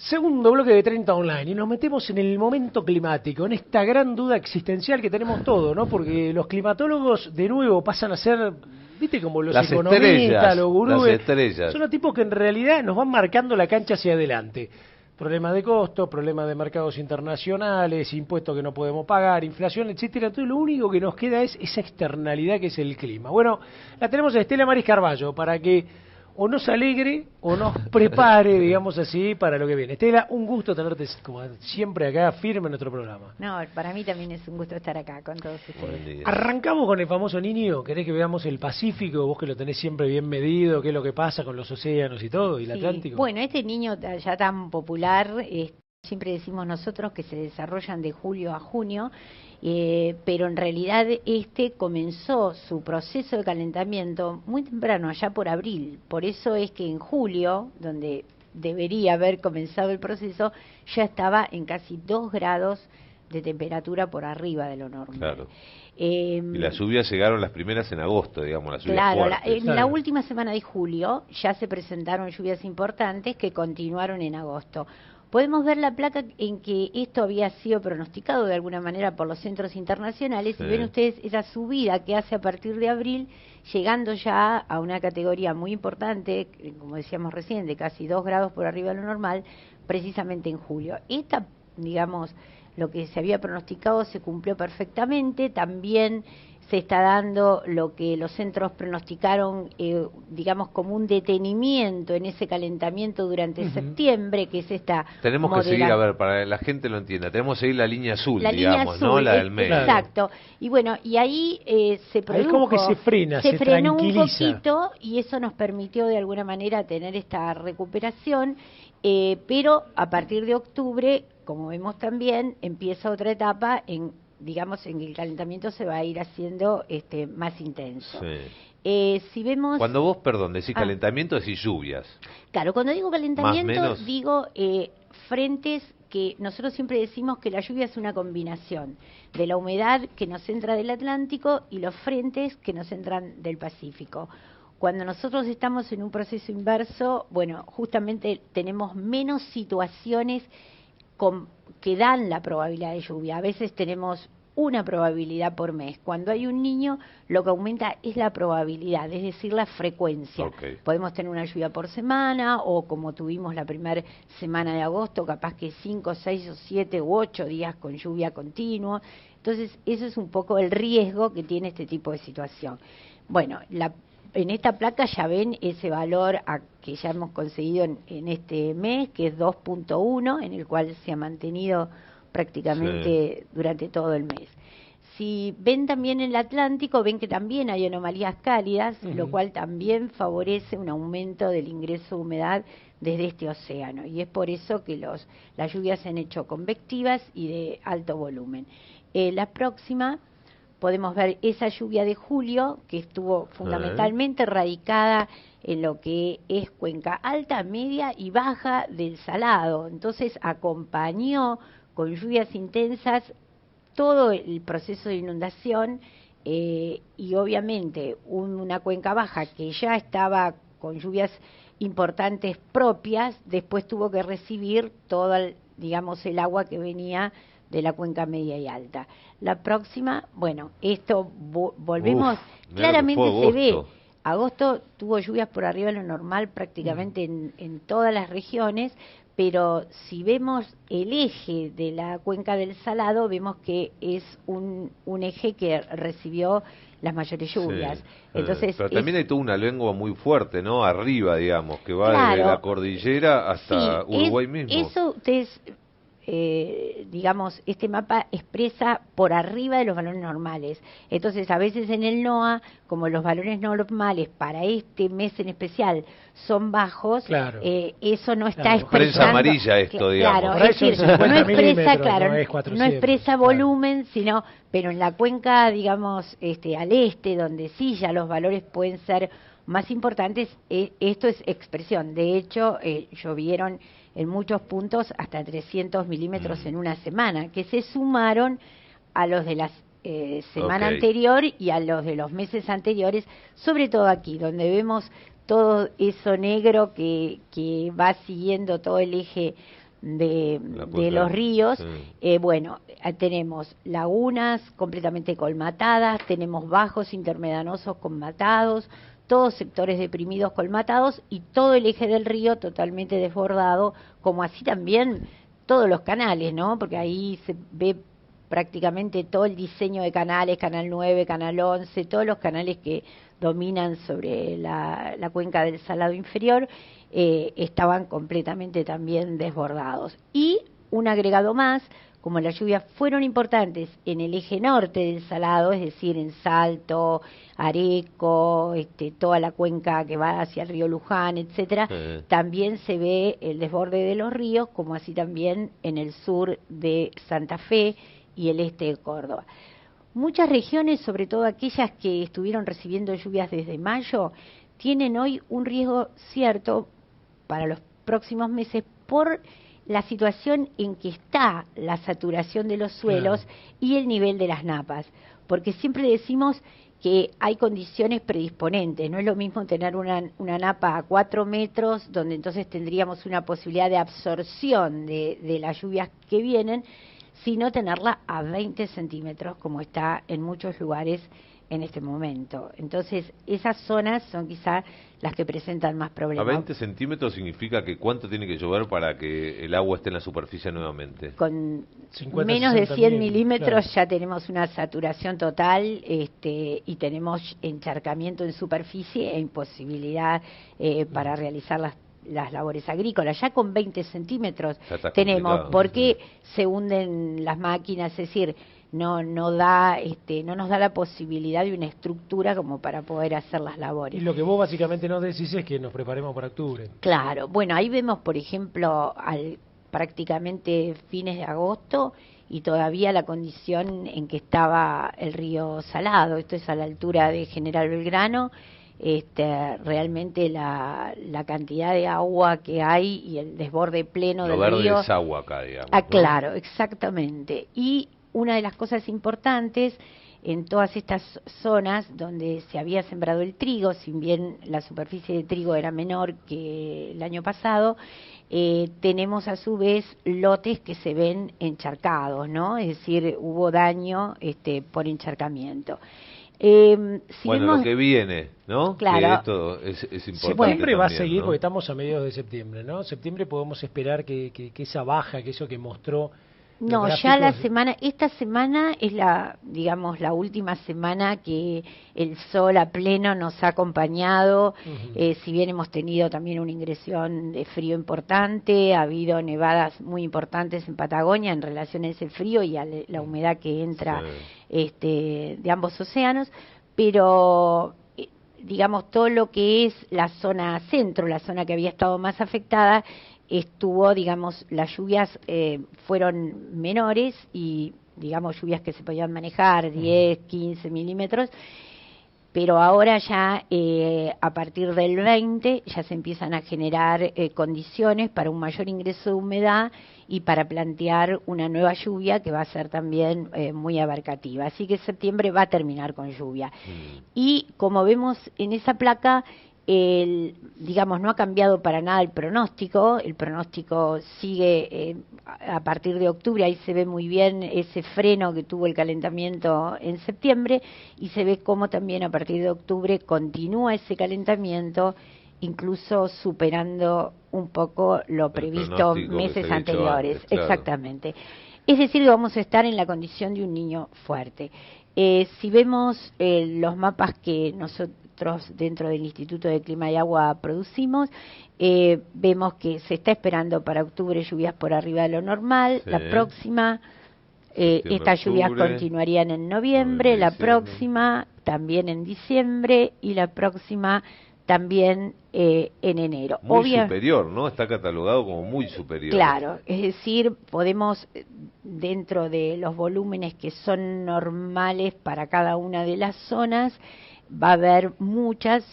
Segundo bloque de 30 Online y nos metemos en el momento climático, en esta gran duda existencial que tenemos todos, ¿no? Porque los climatólogos de nuevo pasan a ser, viste, como los Las economistas, estrellas, los gurúes. las estrellas. Son los tipos que en realidad nos van marcando la cancha hacia adelante. Problemas de costo, problemas de mercados internacionales, impuestos que no podemos pagar, inflación, etcétera. Entonces lo único que nos queda es esa externalidad que es el clima. Bueno, la tenemos a Estela Maris Carballo para que o nos alegre o nos prepare, digamos así, para lo que viene. Estela, un gusto tenerte como siempre acá, firme en nuestro programa. No, para mí también es un gusto estar acá con todos ustedes. Arrancamos con el famoso niño. ¿Querés que veamos el Pacífico? Vos que lo tenés siempre bien medido, qué es lo que pasa con los océanos y todo, y el Atlántico. Bueno, este niño ya tan popular, siempre decimos nosotros que se desarrollan de julio a junio, pero en realidad comenzó su proceso de calentamiento muy temprano, allá por abril. Por eso es que en julio, donde debería haber comenzado el proceso, ya estaba en casi 2 grados de temperatura por arriba de lo normal. Claro. Y las lluvias llegaron las primeras en agosto, digamos, las lluvias claro, fuertes. En la última semana de julio ya se presentaron lluvias importantes que continuaron en agosto. Podemos ver la placa en que esto había sido pronosticado de alguna manera por los centros internacionales, y ven ustedes esa subida que hace a partir de abril, llegando ya a una categoría muy importante, como decíamos recién, de casi 2 grados por arriba de lo normal, precisamente en julio. Digamos, lo que se había pronosticado se cumplió perfectamente. También se está dando lo que los centros pronosticaron, digamos, como un detenimiento en ese calentamiento durante septiembre, que es esta Tenemos que seguir, a ver, para que la gente lo entienda, tenemos que seguir la línea azul, la digamos, línea azul, ¿no? La del medio. Exacto. Y bueno, y ahí se produjo... Es como que se frena, se frenó un tranquiliza. poquito, y eso nos permitió de alguna manera tener esta recuperación, pero a partir de octubre, como vemos también, empieza otra etapa digamos, en que el calentamiento se va a ir haciendo más intenso. Sí. Si vemos... Cuando vos, decís calentamiento, decís lluvias. Claro, cuando digo calentamiento, menos. digo frentes que nosotros siempre decimos que la lluvia es una combinación de la humedad que nos entra del Atlántico y los frentes que nos entran del Pacífico. Cuando nosotros estamos en un proceso inverso, bueno, justamente tenemos menos situaciones que dan la probabilidad de lluvia. A veces tenemos una probabilidad por mes. Cuando hay un niño, lo que aumenta es la probabilidad, es decir, la frecuencia. Okay. Podemos tener una lluvia por semana, o como tuvimos la primera semana de agosto, capaz que 5, 6 o 7 u 8 días con lluvia continua. Entonces, eso es un poco el riesgo que tiene este tipo de situación. Bueno, en esta placa ya ven ese valor que ya hemos conseguido en este mes, que es 2.1, en el cual se ha mantenido prácticamente durante todo el mes. Si ven también en el Atlántico, ven que también hay anomalías cálidas, lo cual también favorece un aumento del ingreso de humedad desde este océano. Y es por eso que las lluvias se han hecho convectivas y de alto volumen. La próxima... podemos ver esa lluvia de julio, que estuvo fundamentalmente radicada en lo que es cuenca alta, media y baja del Salado. Entonces acompañó con lluvias intensas todo el proceso de inundación, y obviamente una cuenca baja que ya estaba con lluvias importantes propias, después tuvo que recibir todo digamos, el agua que venía de la cuenca media y alta. La próxima, bueno, esto volvemos, claramente se ve, agosto tuvo lluvias por arriba de lo normal prácticamente en todas las regiones, pero si vemos el eje de la cuenca del Salado, vemos que es un eje que recibió las mayores lluvias. Entonces, pero también hay toda una lengua muy fuerte, ¿no? Arriba, digamos, que va desde la cordillera hasta Uruguay mismo. Eso ustedes... digamos, este mapa expresa por arriba de los valores normales. Entonces, a veces en el NOAA, como los valores normales para este mes en especial son bajos, eso no está expresando... Prensa amarilla esto, digamos. Claro, es decir, no expresa volumen, sino, pero en la cuenca, digamos, al este, donde sí ya los valores pueden ser más importantes, esto es expresión. De hecho, llovieron en muchos puntos hasta 300 milímetros en una semana, que se sumaron a los de la semana anterior y a los de los meses anteriores, sobre todo aquí, donde vemos todo eso negro que va siguiendo todo el eje de los ríos. Sí. Bueno, tenemos lagunas completamente colmatadas, tenemos bajos intermedanosos colmatados, todos sectores deprimidos colmatados y todo el eje del río totalmente desbordado, como así también todos los canales, ¿no? Porque ahí se ve prácticamente todo el diseño de canales, Canal 9, Canal 11, todos los canales que dominan sobre la cuenca del Salado Inferior, estaban completamente también desbordados. Y un agregado más, como las lluvias fueron importantes en el eje norte del Salado, es decir, en Salto, Areco, toda la cuenca que va hacia el río Luján, etcétera, también se ve el desborde de los ríos, como así también en el sur de Santa Fe y el este de Córdoba. Muchas regiones, sobre todo aquellas que estuvieron recibiendo lluvias desde mayo, tienen hoy un riesgo cierto para los próximos meses por la situación en que está la saturación de los suelos y el nivel de las napas, porque siempre decimos que hay condiciones predisponentes. No es lo mismo tener una napa a 4 metros, donde entonces tendríamos una posibilidad de absorción de las lluvias que vienen, sino tenerla a 20 centímetros, como está en muchos lugares en este momento. Entonces, esas zonas son quizá las que presentan más problemas. ¿A 20 centímetros significa que cuánto tiene que llover para que el agua esté en la superficie nuevamente? Con 50, menos de 100 milímetros claro, ya tenemos una saturación total, y tenemos encharcamiento en superficie e imposibilidad para realizar las labores agrícolas. Ya con 20 centímetros tenemos, porque se hunden las máquinas, es decir, no nos da la posibilidad de una estructura como para poder hacer las labores. Y lo que vos básicamente nos decís es que nos preparemos para octubre. Claro, bueno, ahí vemos, por ejemplo, prácticamente fines de agosto y todavía la condición en que estaba el río Salado. Esto es a la altura de General Belgrano. Realmente la cantidad de agua que hay y el desborde pleno del río. Lo verde es agua acá, digamos. Ah, claro, exactamente. Y una de las cosas importantes en todas estas zonas donde se había sembrado el trigo, si bien la superficie de trigo era menor que el año pasado, tenemos a su vez lotes que se ven encharcados, ¿no? Es decir, hubo daño por encharcamiento. Bueno, lo que viene, ¿no? Claro. Que esto es importante. Septiembre va a también, seguir, ¿no? porque estamos a mediados de septiembre, ¿no? Septiembre podemos esperar que esa baja, que eso que mostró. No, ya esta semana es digamos, la última semana que el sol a pleno nos ha acompañado. Si bien hemos tenido también una ingresión de frío importante, ha habido nevadas muy importantes en Patagonia en relación a ese frío y a la humedad que entra de ambos océanos, pero digamos, todo lo que es la zona centro, la zona que había estado más afectada, estuvo, digamos, las lluvias fueron menores y, digamos, lluvias que se podían manejar, 10, 15 milímetros, pero ahora ya a partir del 20 ya se empiezan a generar condiciones para un mayor ingreso de humedad y para plantear una nueva lluvia que va a ser también muy abarcativa. Así que septiembre va a terminar con lluvia. Y como vemos en esa placa, digamos, no ha cambiado para nada el pronóstico sigue a partir de octubre. Ahí se ve muy bien ese freno que tuvo el calentamiento en septiembre y se ve cómo también a partir de octubre continúa ese calentamiento, incluso superando un poco lo previsto meses anteriores. Antes, claro. Exactamente. Es decir, que vamos a estar en la condición de un niño fuerte. Si vemos los mapas que nosotros dentro del Instituto de Clima y Agua producimos, vemos que se está esperando para octubre lluvias por arriba de lo normal. La próxima, estas lluvias continuarían en noviembre, la próxima también en diciembre y la próxima también en enero. Muy superior, ¿no? Está catalogado como muy superior. Claro, es decir, podemos, dentro de los volúmenes que son normales para cada una de las zonas, va a haber muchas,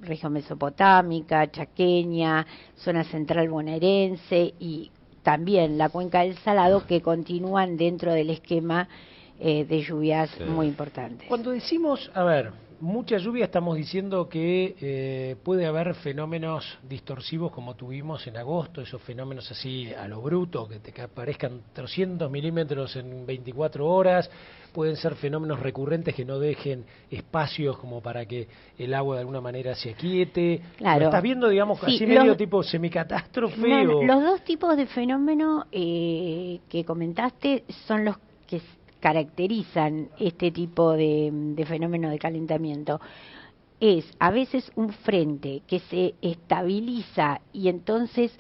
región mesopotámica, chaqueña, zona central bonaerense y también la cuenca del Salado, que continúan dentro del esquema de lluvias muy importantes. Cuando decimos, mucha lluvia, estamos diciendo que puede haber fenómenos distorsivos como tuvimos en agosto, esos fenómenos así a lo bruto, que te aparezcan 300 milímetros en 24 horas, pueden ser fenómenos recurrentes que no dejen espacios como para que el agua de alguna manera se aquiete. Claro. ¿Lo estás viendo, digamos, Sí, así medio tipo semicatástrofe? No, o... Los dos tipos de fenómenos que comentaste son los que caracterizan este tipo de fenómeno de calentamiento. Es a veces un frente que se estabiliza y entonces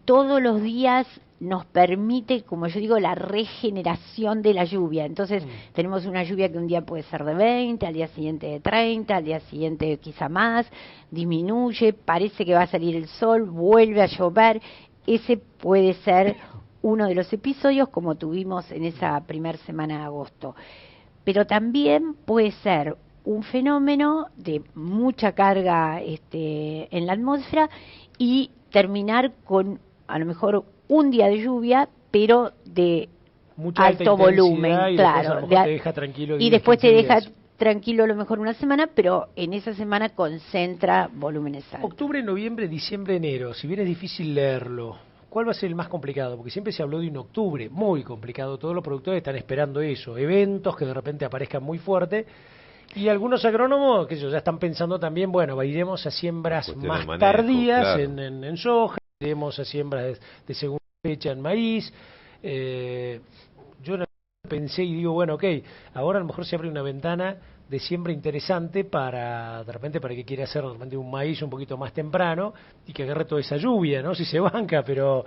todos los días nos permite, como yo digo, la regeneración de la lluvia. Entonces tenemos una lluvia que un día puede ser de 20, al día siguiente de 30, al día siguiente quizá más, disminuye, parece que va a salir el sol, vuelve a llover. Ese puede ser uno de los episodios como tuvimos en esa primera semana de agosto. Pero también puede ser un fenómeno de mucha carga en la atmósfera y terminar con a lo mejor un día de lluvia, pero de mucha alto volumen, y claro. Después te deja tranquilo y después te deja tranquilo a lo mejor una semana, pero en esa semana concentra volúmenes altos. Octubre, noviembre, diciembre, enero, si bien es difícil leerlo, ¿cuál va a ser el más complicado? Porque siempre se habló de un octubre muy complicado. Todos los productores están esperando eso, eventos que de repente aparezcan muy fuerte. Y algunos agrónomos que ya están pensando también, bueno, iremos a siembras más tardías, claro, en soja, iremos a siembras de segunda fecha en maíz. Yo pensé y digo, bueno, ok, ahora a lo mejor se abre una ventana de siembra interesante para, de repente, para que quiera hacer de repente un maíz un poquito más temprano y que agarre toda esa lluvia, ¿no? Si se banca, pero...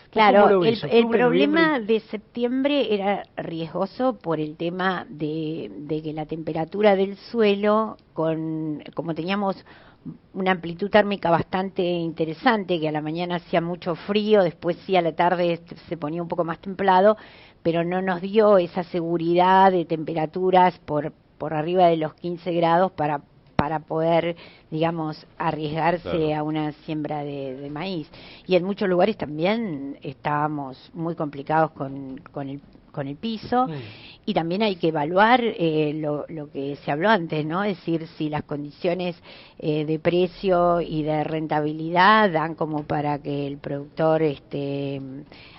Claro, el problema de septiembre era riesgoso por el tema de que la temperatura del suelo, como teníamos una amplitud térmica bastante interesante, que a la mañana hacía mucho frío, después sí a la tarde se ponía un poco más templado, pero no nos dio esa seguridad de temperaturas por arriba de los 15 grados para poder, digamos, arriesgarse, claro, a una siembra de maíz. Y en muchos lugares también estábamos muy complicados con el piso, y también hay que evaluar lo que se habló antes, ¿no? Es decir, si las condiciones de precio y de rentabilidad dan como para que el productor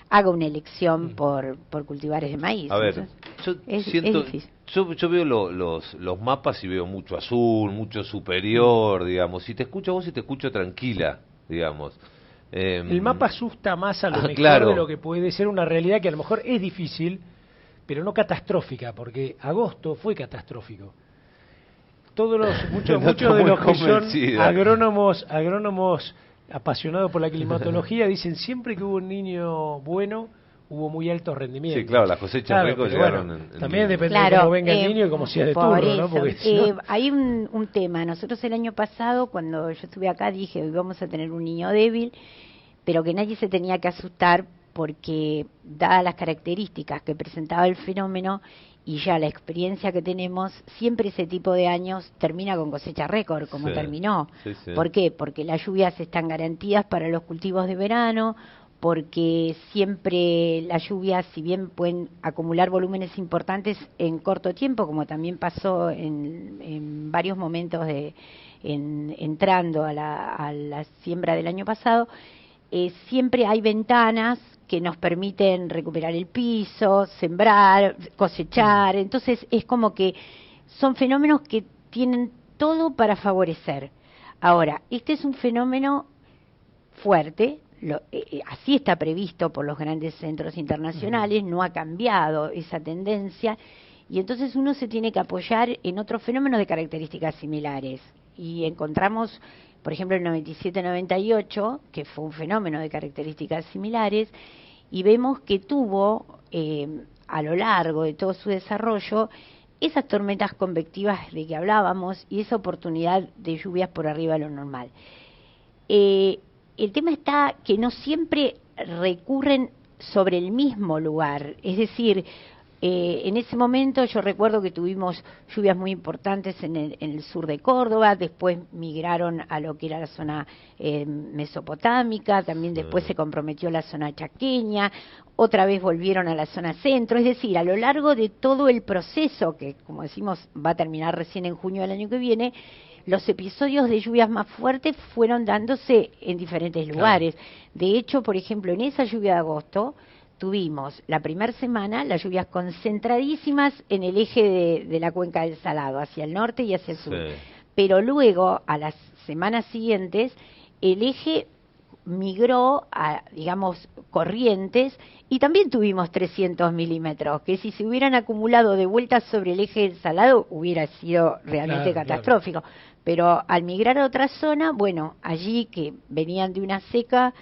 haga una elección por cultivares de maíz. A ver, es difícil. Yo veo los mapas y veo mucho azul, mucho superior, digamos. Si te escucho a vos y te escucho tranquila, digamos. El mapa asusta más a lo mejor, claro, de lo que puede ser una realidad que a lo mejor es difícil, pero no catastrófica, porque agosto fue catastrófico. Muchos de los que son agrónomos apasionados por la climatología dicen siempre que hubo un niño bueno, hubo muy altos rendimientos. Sí, claro, las cosechas récord llegaron bueno, también depende, claro, de cómo venga el niño y cómo sea de turno, ¿no? Porque, ¿no? Hay un tema. Nosotros el año pasado, cuando yo estuve acá, dije, hoy vamos a tener un niño débil, pero que nadie se tenía que asustar porque, dadas las características que presentaba el fenómeno y ya la experiencia que tenemos, siempre ese tipo de años termina con cosecha récord, como terminó. Sí. ¿Por qué? Porque las lluvias están garantidas para los cultivos de verano, porque siempre las lluvias, si bien pueden acumular volúmenes importantes en corto tiempo, como también pasó en varios momentos entrando a la siembra del año pasado, siempre hay ventanas que nos permiten recuperar el piso, sembrar, cosechar. Entonces es como que son fenómenos que tienen todo para favorecer. Ahora, este es un fenómeno fuerte, así está previsto por los grandes centros internacionales, no ha cambiado esa tendencia, y entonces uno se tiene que apoyar en otros fenómenos de características similares. Y encontramos, por ejemplo, el 97-98, que fue un fenómeno de características similares, y vemos que tuvo, a lo largo de todo su desarrollo, esas tormentas convectivas de que hablábamos y esa oportunidad de lluvias por arriba de lo normal. El tema está que no siempre recurren sobre el mismo lugar, es decir, En ese momento yo recuerdo que tuvimos lluvias muy importantes en el sur de Córdoba, después migraron a lo que era la zona mesopotámica, también después se comprometió la zona chaqueña, otra vez volvieron a la zona centro, es decir, a lo largo de todo el proceso, que como decimos va a terminar recién en junio del año que viene, los episodios de lluvias más fuertes fueron dándose en diferentes lugares. De hecho, por ejemplo, en esa lluvia de agosto, tuvimos la primera semana las lluvias concentradísimas en el eje de la cuenca del Salado, hacia el norte y hacia el sur. Sí. Pero luego, a las semanas siguientes, el eje migró a, digamos, Corrientes, y también tuvimos 300 milímetros, que si se hubieran acumulado de vuelta sobre el eje del Salado hubiera sido realmente catastrófico. Pero al migrar a otra zona, bueno, allí que venían de una seca,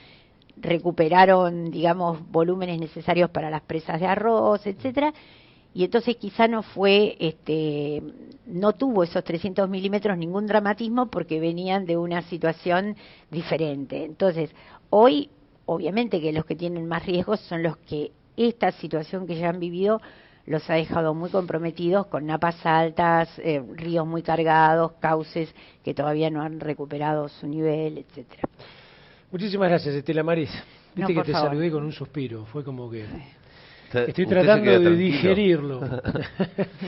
recuperaron, digamos, volúmenes necesarios para las presas de arroz, etcétera, y entonces quizá no fue, no tuvo esos 300 milímetros ningún dramatismo porque venían de una situación diferente. Entonces, hoy, obviamente que los que tienen más riesgos son los que esta situación que ya han vivido los ha dejado muy comprometidos, con napas altas, ríos muy cargados, cauces que todavía no han recuperado su nivel, etcétera. Muchísimas gracias, Estela Maris. Viste No, que te favor. saludé con un suspiro, fue como que... Usted Estoy se tratando queda de tranquilo. digerirlo.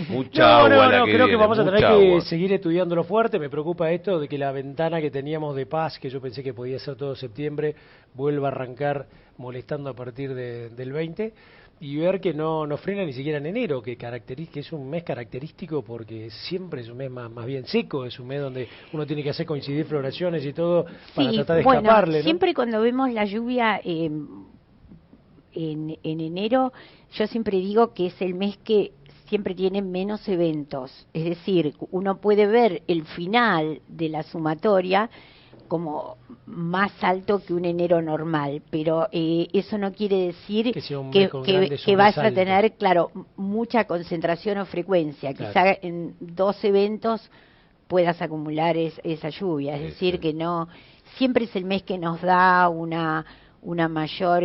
Mucha agua la que creo que viene, vamos a tener mucha que agua. seguir estudiándolo fuerte. Me preocupa esto de que la ventana que teníamos de paz, que yo pensé que podía ser todo septiembre, vuelva a arrancar molestando a partir del 20, y ver que no frena ni siquiera en enero, que es un mes característico porque siempre es un mes más bien seco, es un mes donde uno tiene que hacer coincidir floraciones y todo para Sí, tratar de bueno, escaparle, ¿no? siempre cuando vemos la lluvia en enero, yo siempre digo que es el mes que siempre tiene menos eventos. Es decir, uno puede ver el final de la sumatoria como más alto que un enero normal, pero eso no quiere decir Que sea un mes con grandes que vaya a sobresaltos. tener, claro, mucha concentración o frecuencia. Claro. Quizá en 2 eventos puedas acumular esa lluvia. Es Sí, decir, sí. que no, siempre es el mes que nos da una mayor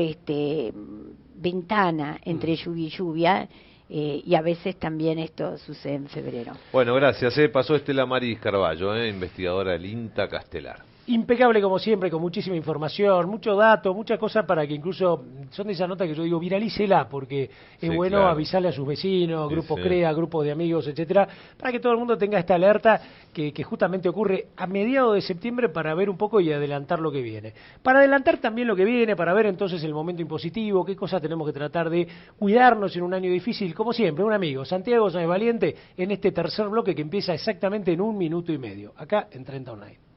ventana entre lluvia y lluvia, y a veces también esto sucede en febrero. Bueno, gracias. Pasó Estela Maris Carballo, investigadora del INTA Castelar. Impecable como siempre, con muchísima información, mucho dato, muchas cosas para que incluso, son de esas notas que yo digo, viralícela, porque es Sí, bueno claro. avisarle a sus vecinos, Sí, grupos sí. CREA, grupos de amigos, etcétera, para que todo el mundo tenga esta alerta que justamente ocurre a mediados de septiembre para ver un poco y adelantar lo que viene. Para adelantar también lo que viene, para ver entonces el momento impositivo, qué cosas tenemos que tratar de cuidarnos en un año difícil, como siempre, un amigo, Santiago Sáenz Valiente, en este tercer bloque que empieza exactamente en 1 minuto y medio, acá en 30 Online.